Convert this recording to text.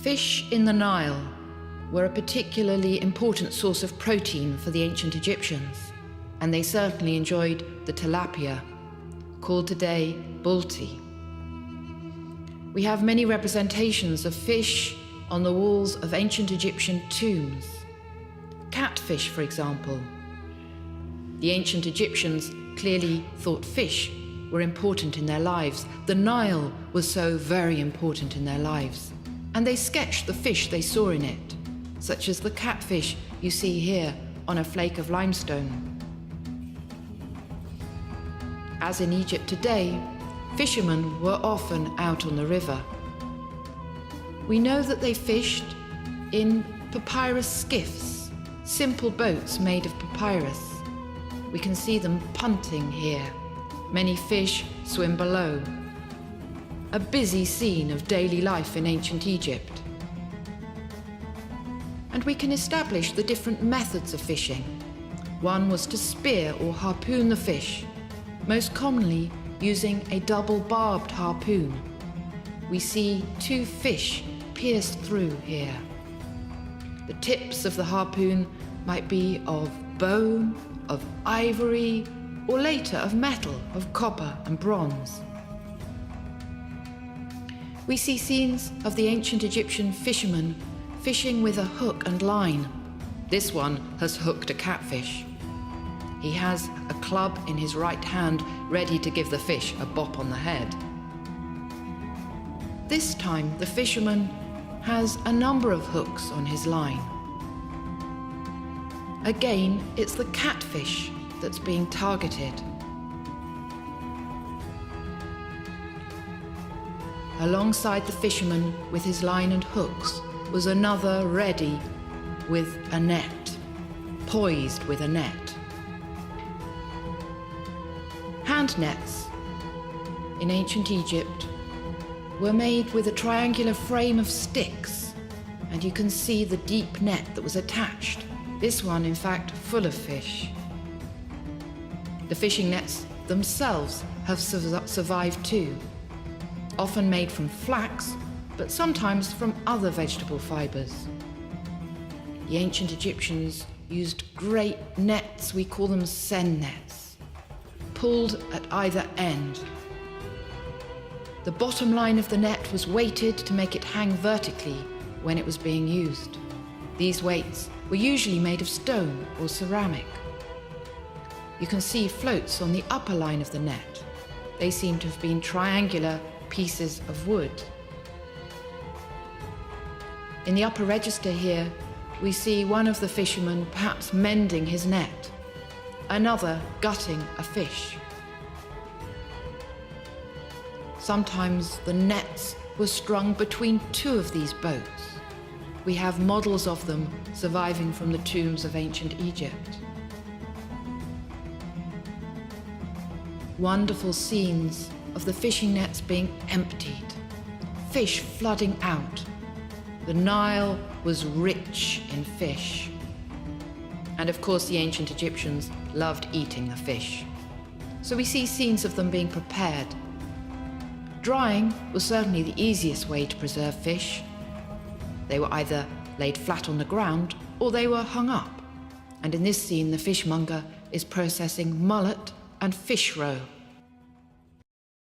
Fish in the Nile were a particularly important source of protein for the ancient Egyptians, and they certainly enjoyed the tilapia, called today bulti. We have many representations of fish on the walls of ancient Egyptian tombs. Catfish, for example. The ancient Egyptians clearly thought fish were important in their lives. The Nile was so very important in their lives. And they sketched the fish they saw in it, such as the catfish you see here on a flake of limestone. As in Egypt today, fishermen were often out on the river. We know that they fished in papyrus skiffs, simple boats made of papyrus. We can see them punting here. Many fish swim below. A busy scene of daily life in ancient Egypt. And we can establish the different methods of fishing. One was to spear or harpoon the fish, most commonly using a double-barbed harpoon. We see two fish pierced through here. The tips of the harpoon might be of bone, of ivory, or later of metal, of copper and bronze. We see scenes of the ancient Egyptian fishermen fishing with a hook and line. This one has hooked a catfish. He has a club in his right hand, ready to give the fish a bop on the head. This time, the fisherman has a number of hooks on his line. Again, it's the catfish that's being targeted. Alongside the fisherman with his line and hooks was another ready with a net, poised with a net. Hand nets in ancient Egypt were made with a triangular frame of sticks, and you can see the deep net that was attached, this one in fact full of fish. The fishing nets themselves have survived too, often made from flax, but sometimes from other vegetable fibers. The ancient Egyptians used great nets, we call them sen nets, pulled at either end. The bottom line of the net was weighted to make it hang vertically when it was being used. These weights were usually made of stone or ceramic. You can see floats on the upper line of the net. They seem to have been triangular pieces of wood. In the upper register here, we see one of the fishermen perhaps mending his net, another gutting a fish. Sometimes the nets were strung between two of these boats. We have models of them surviving from the tombs of ancient Egypt. Wonderful scenes of the fishing nets being emptied, fish flooding out. The Nile was rich in fish. And of course, the ancient Egyptians loved eating the fish. So we see scenes of them being prepared. Drying was certainly the easiest way to preserve fish. They were either laid flat on the ground or they were hung up. And in this scene, the fishmonger is processing mullet and fish roe.